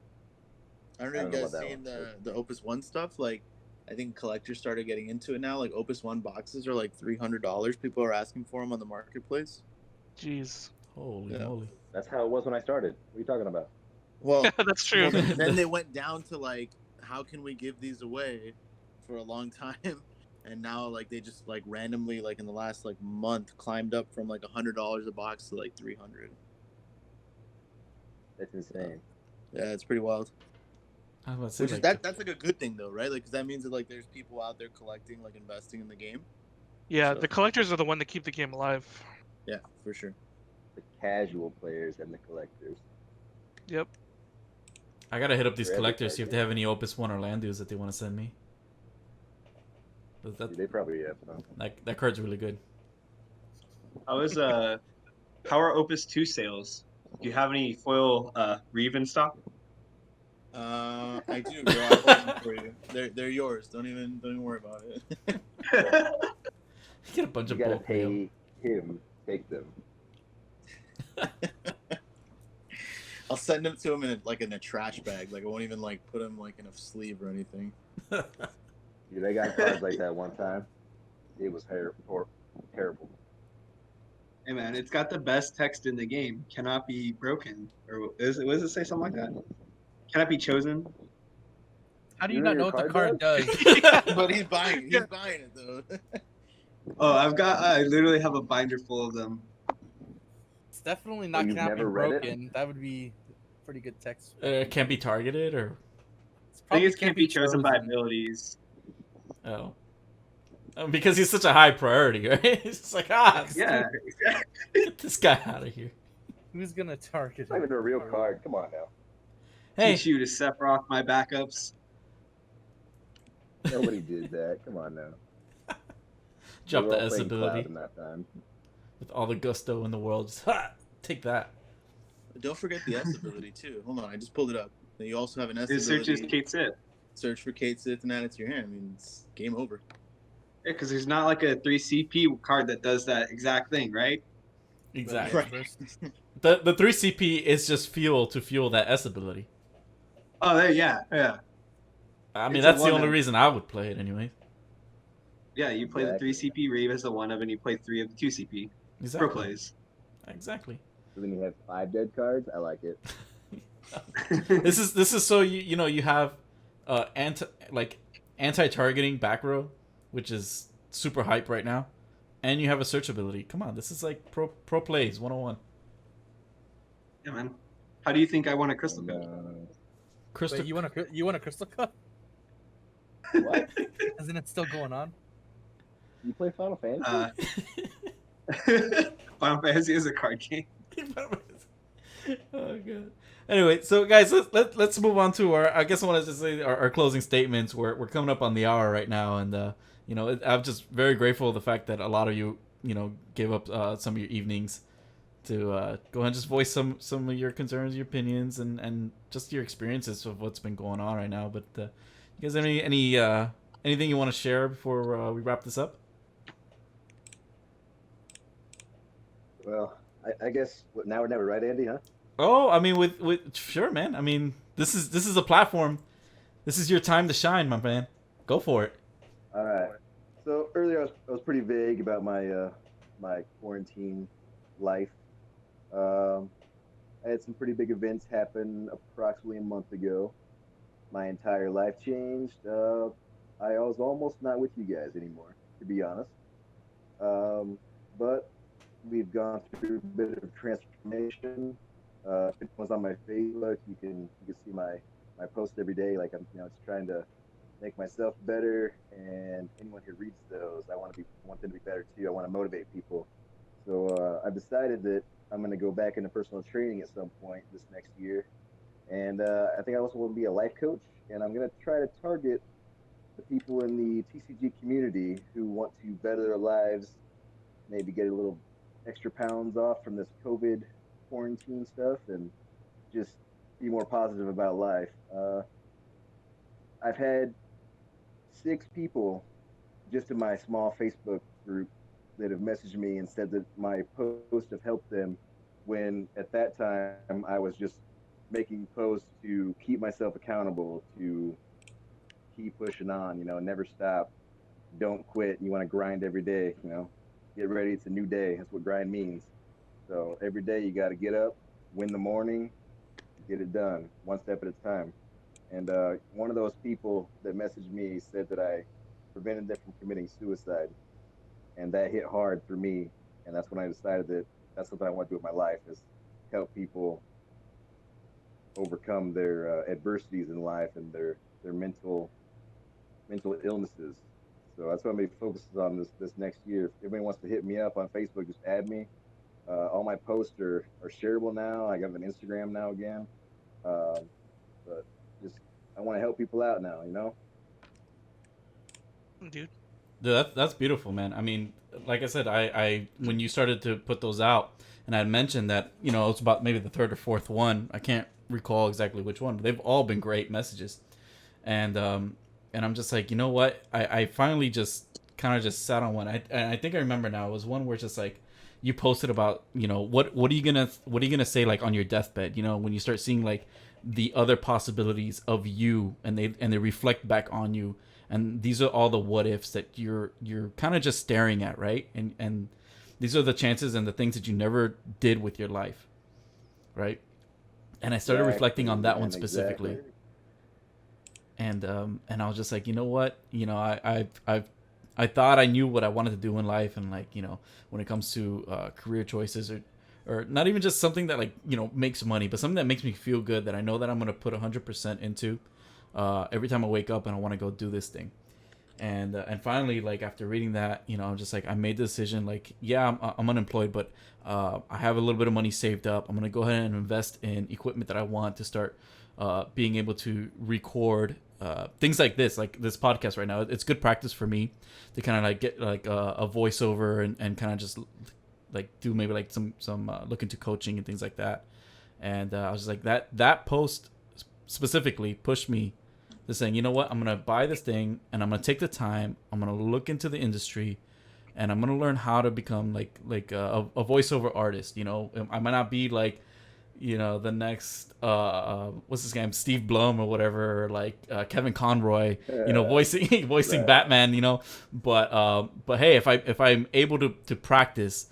I don't know I if don't you know guys about that seen one, the Opus One stuff. Like, I think collectors started getting into it now. Like Opus One boxes are like $300. People are asking for them on the marketplace. Jeez, Holy Yeah. moly. that's how it was when I started. What are you talking about? Well, that's true. well, then they went down to like, how can we give these away for a long time? And now like they just like randomly like in the last like month climbed up from like $100 a box to like 300. That's insane. Yeah, it's pretty wild. I was about to say, Which is like, that's like a good thing though, right? Like, because that means that like there's people out there collecting, like investing in the game. Yeah, So- the collectors are the one that keep the game alive. Yeah, for sure. The casual players and the collectors. Yep. I gotta hit up these For every collectors, see if card they have any Opus 1 Orlando's that they want to send me. But that, They probably have some. that card's really good. How are Opus 2 sales? Do you have any foil Reeve in stock? I do, bro. I hold them for you. They're yours. Don't even worry about it. Get a bunch You of gotta bulk mail. pay him to take them. I'll send them to him in a trash bag. Like I won't even like put them like in a sleeve or anything. Dude, I got cards like that one time. It was terrible. Hey man, it's got the best text in the game. Cannot be broken. Or what does it say? Something like that. Cannot be chosen. How do you You know not know your what the card card does? But he's buying it though. Oh, I literally have a binder full of them. It's definitely not you've cannot be never read it? broken. That would be pretty good text. Can't be targeted, or It's I think probably it can't be chosen by abilities. oh, because he's such a high priority, right? It's just like Yeah. get this guy out of here. Who's gonna target It's not even a real card. Come on now. Hey, Teach you to Sephiroth my backups. Nobody did that. Come on now. drop We were the all S playing Cloud ability in that time. with all the gusto in the world. Just take that. Don't forget the S ability too. Hold on, I just pulled it up. Then you also have an S His search is ability. Kate Sith. Search for Kate Sith and add it to your hand. I mean, it's game over. Yeah, because there's not like a 3CP card that does that exact thing, right? Exactly. Right. The 3CP is just fuel to fuel that S ability. Oh, yeah. I mean, It's a that's the one only of- reason I would play it anyway. Yeah, you play Exactly. the 3CP Reeve as the one of, and you play 3 of the 2CP. Exactly. Pro plays. Exactly. So then you have 5 dead cards. I like it. This is so you have anti-targeting back row, which is super hype right now, and you have a search ability. Come on, this is like pro plays 101. Yeah, man. How do you think I won a Crystal And, Cup? Crystal. Wait, you want a Crystal Cup? what? Isn't it still going on? You play Final Fantasy? Final Fantasy is a card game. Oh god. Anyway, so guys, let's move on to our. I guess I want to just say our closing statements. We're coming up on the hour right now, and I'm just very grateful the fact that a lot of you gave up some of your evenings to go ahead and just voice some of your concerns, your opinions, and just your experiences of what's been going on right now. But you guys have anything you want to share before we wrap this up? Well, I guess now or never, right, Andy? Huh? Oh, I mean, with sure, man. I mean, this is a platform. This is your time to shine, my man. Go for it. All right. So earlier I was pretty vague about my my quarantine life. I had some pretty big events happen approximately a month ago. My entire life changed. I was almost not with you guys anymore, to be honest. But we've gone through a bit of transformation. If it was on my Facebook, you can see my post every day. Like I'm just trying to make myself better, and anyone who reads those, I want them to be better too. I want to motivate people. So I've decided that I'm going to go back into personal training at some point this next year, and I think I also want to be a life coach, and I'm going to try to target the people in the TCG community who want to better their lives, maybe get a little extra pounds off from this COVID quarantine stuff, and just be more positive about life. I've had 6 people just in my small Facebook group that have messaged me and said that my post have helped them, when at that time I was just making posts to keep myself accountable, to keep pushing on, never stop, don't quit. You want to grind every day, get ready. It's a new day. That's what grind means. So every day you got to get up, win the morning, get it done, one step at a time. And one of those people that messaged me said that I prevented them from committing suicide, and that hit hard for me. And that's when I decided that that's something I want to do with my life, is help people overcome their adversities in life and their mental illnesses. So that's what I'm going to be focused on this next year. If anybody wants to hit me up on Facebook, just add me. All my posts are shareable now. I got an Instagram now again. But just, I want to help people out now, Dude. That's beautiful, man. I mean, like I said, I when you started to put those out, and I mentioned that it's about maybe the 3rd or 4th one. I can't recall exactly which one, but they've all been great messages, and I'm just like, you know what? I finally just kind of just sat on one. I think I remember now. It was one where it's just like, you posted about what are you gonna say, like, on your deathbed, when you start seeing like the other possibilities of you, and they reflect back on you, and these are all the what ifs that you're kind of just staring at, right? And these are the chances and the things that you never did with your life, right? And I started reflecting on that one specifically. Exactly. And I was just like, you know what? I thought I knew what I wanted to do in life, and like, when it comes to career choices, or not even just something that, like, makes money, but something that makes me feel good, that I know that I'm going to put 100% into every time I wake up and I want to go do this thing. And finally, like, after reading that, I'm just like, I made the decision, like, yeah, I'm unemployed, but I have a little bit of money saved up. I'm going to go ahead and invest in equipment that I want to start being able to record things like this podcast right now. It's good practice for me to kind of like get like a voiceover and kind of just like do maybe like some look into coaching and things like that. And I was just like, that post specifically pushed me to saying, you know what, I'm gonna buy this thing and I'm gonna take the time. I'm gonna look into the industry, and I'm gonna learn how to become like a voiceover artist. You know, I might not be like, you know, the next what's his name, Steve Blum or whatever, or like Kevin Conroy, you know, voicing Right. Batman, you know. But hey, if I'm able to practice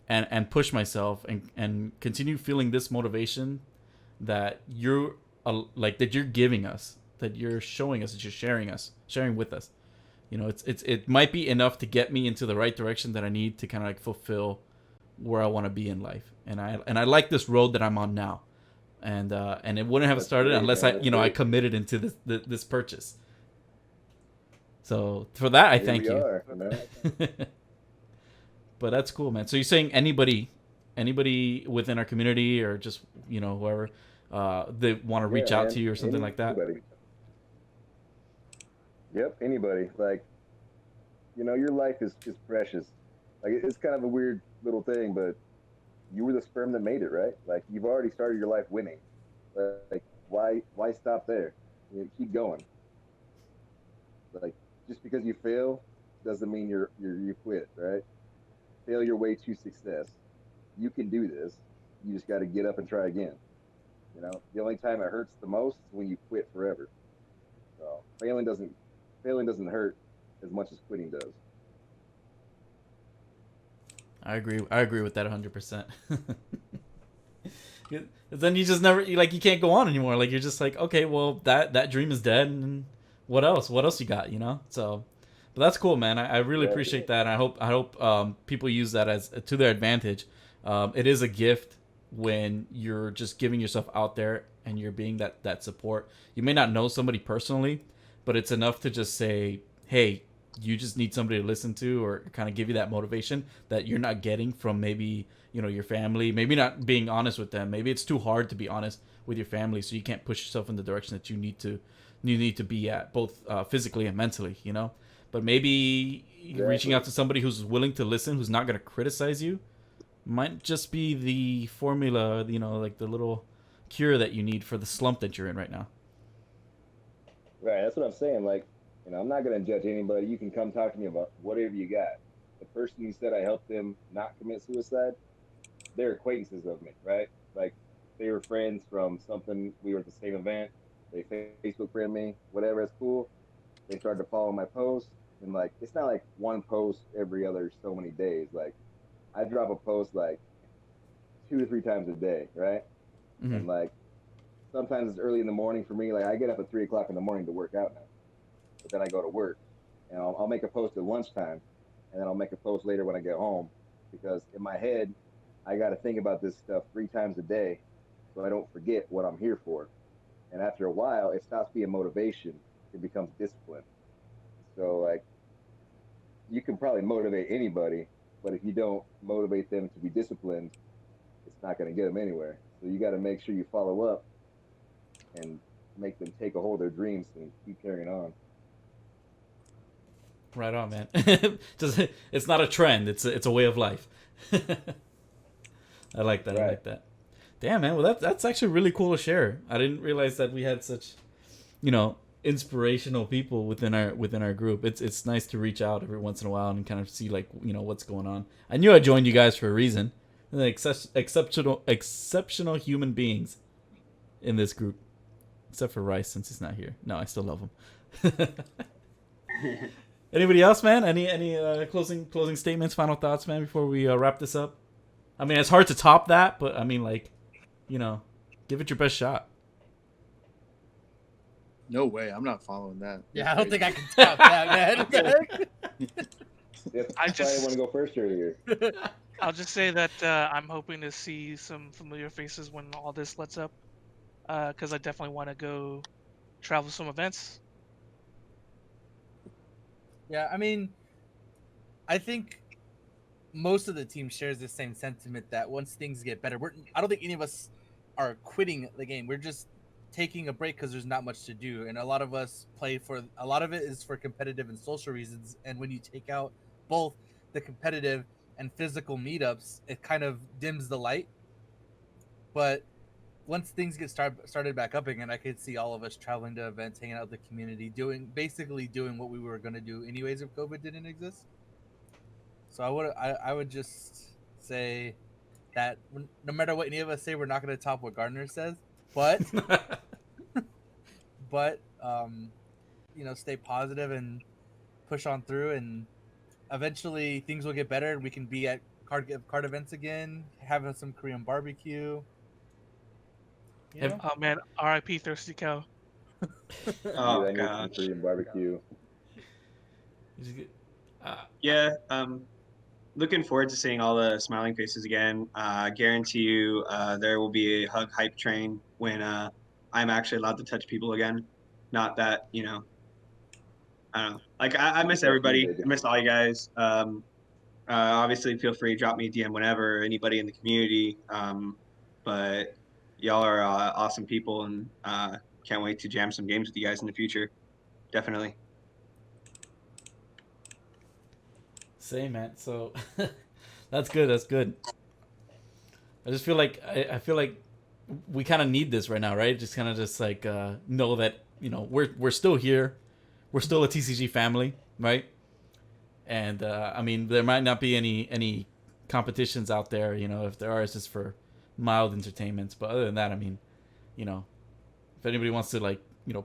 and push myself and continue feeling this motivation that you're that you're giving us, that you're showing us, that you're sharing with us, you know, it might be enough to get me into the right direction that I need to kind of like fulfill where I want to be in life. And I like this road that I'm on now, and it wouldn't have That's started great, unless man. I That's you know I great. committed into this purchase. So for that, I Here thank we you. are, you know? But that's cool, man. So you're saying anybody within our community, or just, you know, whoever, they want to reach Yeah, out man. to you or something like that? Anybody. Yep, anybody. Like, you know, your life is precious. Like, it's kind of a weird little thing, but you were the sperm that made it, right? Like, you've already started your life winning. Like, why stop there? You know, keep going. Like, just because you fail doesn't mean you quit, right? Fail your way to success. You can do this. You just got to get up and try again. You know, the only time it hurts the most is when you quit forever. So failing doesn't hurt as much as quitting does. I agree with that 100%. Then you just never, like, you can't go on anymore. Like, you're just like, okay, well, that dream is dead, and what else you got, you know? So, but that's cool, man. I really Exactly. appreciate that, and I hope people use that as to their advantage. It is a gift when you're just giving yourself out there and you're being that support. You may not know somebody personally, but it's enough to just say, hey, you just need somebody to listen to, or kind of give you that motivation that you're not getting from maybe, you know, your family, maybe not being honest with them. Maybe it's too hard to be honest with your family, so you can't push yourself in the direction that you need to be at, both physically and mentally, you know. But maybe reaching out to somebody who's willing to listen, who's not going to criticize you, might just be the formula, you know, like the little cure that you need for the slump that you're in right now. Right. That's what I'm saying. Like, you know, I'm not gonna judge anybody. You can come talk to me about whatever you got. The person who said I helped them not commit suicide, they're acquaintances of me, right? Like, they were friends from something. We were at the same event. They Facebook friend me, whatever. It's cool. They started to follow my posts, and like, it's not like one post every other so many days. Like, I drop a post like 2 to 3 times a day, right? Mm-hmm. And like, sometimes it's early in the morning for me. Like, I get up at 3 o'clock in the morning to work out now, but then I go to work, and I'll make a post at lunchtime, and then I'll make a post later when I get home, because in my head, I got to think about this stuff 3 times a day, so I don't forget what I'm here for. And after a while, it stops being motivation; it becomes discipline. So like, you can probably motivate anybody, but if you don't motivate them to be disciplined, it's not going to get them anywhere. So you got to make sure you follow up and make them take a hold of their dreams and keep carrying on. Right on, man. Just, it's not a trend. It's a way of life. I like that. I Right. like that. Damn, man. Well, that's actually really cool to share. I didn't realize that we had such, you know, inspirational people within our group. It's nice to reach out every once in a while and kind of see, like, you know, what's going on. I knew I joined you guys for a reason. Like, exceptional human beings in this group, except for Rice, since he's not here. No, I still love him. Anybody else, man? Any closing statements, final thoughts, man, before we wrap this up? I mean, it's hard to top that, but I mean, like, you know, give it your best shot. No way, I'm not following that. Yeah, I don't think I can top that, man. That's I why I just- want to go first earlier. I'll just say that I'm hoping to see some familiar faces when all this lets up, because I definitely want to go travel some events. Yeah, I mean, I think most of the team shares the same sentiment that once things get better, I don't think any of us are quitting the game. We're just taking a break because there's not much to do, and a lot of us play for a lot of it is for competitive and social reasons. And when you take out both the competitive and physical meetups, it kind of dims the light. But once things get started back up again, I could see all of us traveling to events, hanging out with the community, basically doing what we were gonna do anyways if COVID didn't exist. So I would just say that no matter what any of us say, we're not gonna top what Gardner says, but stay positive and push on through, and eventually things will get better and we can be at card events again, having some Korean barbecue. Oh man, R.I.P. Thirsty Cow. Oh I need some gosh. Korean barbecue. Yeah. Looking forward to seeing all the smiling faces again. I guarantee you, there will be a hug hype train when I'm actually allowed to touch people again. Not that I don't know. Like I miss everybody. I miss all you guys. Obviously, feel free to drop me a DM whenever. Anybody in the community. But y'all are awesome people, and can't wait to jam some games with you guys in the future. Definitely. Same, man. So that's good. That's good. I just feel like I feel like we kind of need this right now, right? Just kind of just like know that we're still here, we're still a TCG family, right? And I mean, there might not be any competitions out there, if there are, it's just for mild entertainments. But other than that, I mean, if anybody wants to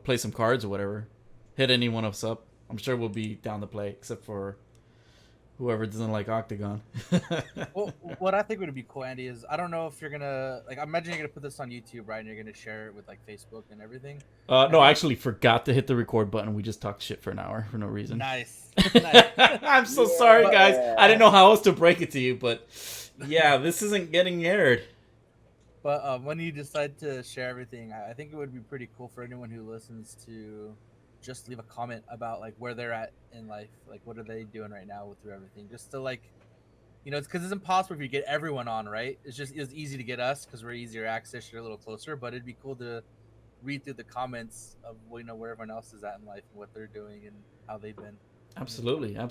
play some cards or whatever, hit any one of us up. I'm sure we'll be down to play, except for whoever doesn't like Octagon. Well, what I think would be cool, Andy, is I don't know if you're gonna I imagine you're gonna put this on YouTube, right? And you're gonna share it with Facebook and everything. No, I actually forgot to hit the record button. We just talked shit for an hour for no reason. Nice. I'm so sorry, guys. I didn't know how else to break it to you, but yeah, this isn't getting aired. But when you decide to share everything, I think it would be pretty cool for anyone who listens to just leave a comment about where they're at in life, what are they doing right now through everything, just to it's because it's impossible if you get everyone on, right? It's easy to get us because we're easier access, you're a little closer, but it'd be cool to read through the comments of where everyone else is at in life and what they're doing and how they've been. Absolutely. I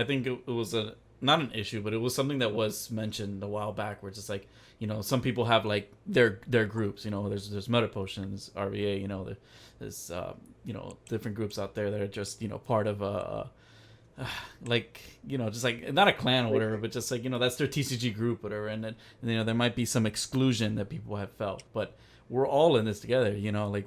think it was not an issue, but it was something that was mentioned a while back, where it's just some people have their groups, there's Meta Potions, RVA, there's different groups out there that are just part of just not a clan or whatever, but just that's their TCG group, whatever, and then there might be some exclusion that people have felt, but we're all in this together.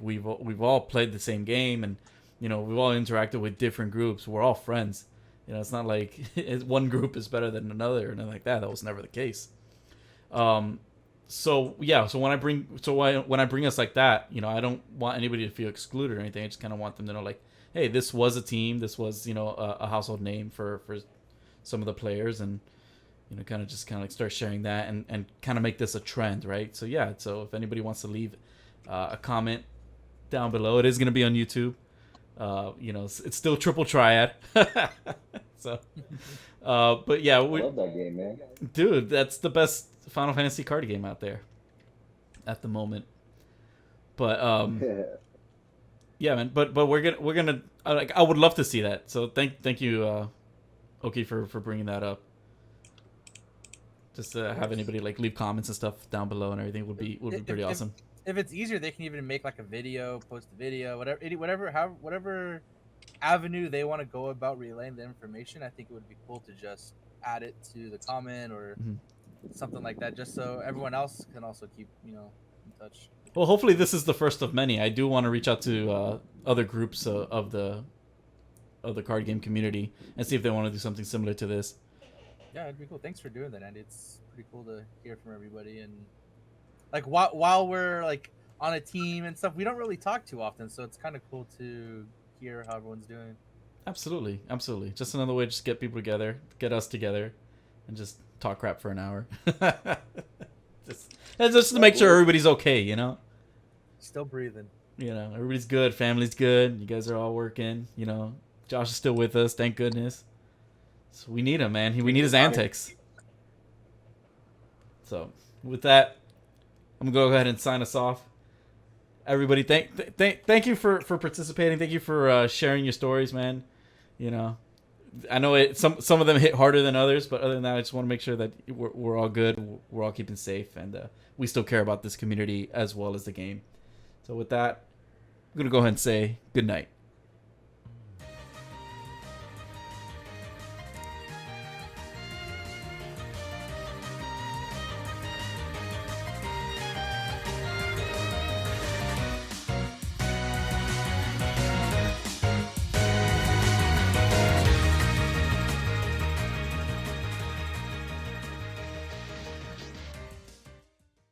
We've all played the same game, and we've all interacted with different groups. We're all friends. It's not like one group is better than another or anything like that. That was never the case. So when I bring us like that, I don't want anybody to feel excluded or anything. I just kind of want them to know, hey, this was a team. This was, a household name for some of the players, and kind of start sharing that and kind of make this a trend, right? So yeah. So if anybody wants to leave a comment down below, it is going to be on YouTube. It's still Triple Triad. So, but yeah, I love that game, man. Dude, that's the best Final Fantasy card game out there at the moment. But yeah, man. But we're gonna I would love to see that. So thank you, Oki, for bringing that up. Just to have anybody leave comments and stuff down below and everything would be pretty awesome. If it's easier, they can even make a video, post a video, whatever avenue they want to go about relaying the information. I think it would be cool to just add it to the comment or something like that, just so everyone else can also keep in touch. Well, hopefully this is the first of many. I do want to reach out to other groups of the card game community and see if they want to do something similar to this. Yeah, it'd be cool. Thanks for doing that, Andy. It's pretty cool to hear from everybody, and while we're on a team and stuff, we don't really talk too often, so it's kind of cool to hear how everyone's doing. Absolutely. Just another way to just get people together, get us together, and just talk crap for an hour. just to make sure everybody's okay, Still breathing. Everybody's good, family's good, you guys are all working, Josh is still with us, thank goodness. So we need him, man. We need his antics. So with that, I'm gonna go ahead and sign us off. Everybody, thank you for participating. Thank you for sharing your stories, man. I know some of them hit harder than others, but other than that, I just want to make sure that we're all good, we're all keeping safe, and we still care about this community as well as the game. So with that, I'm gonna go ahead and say good night.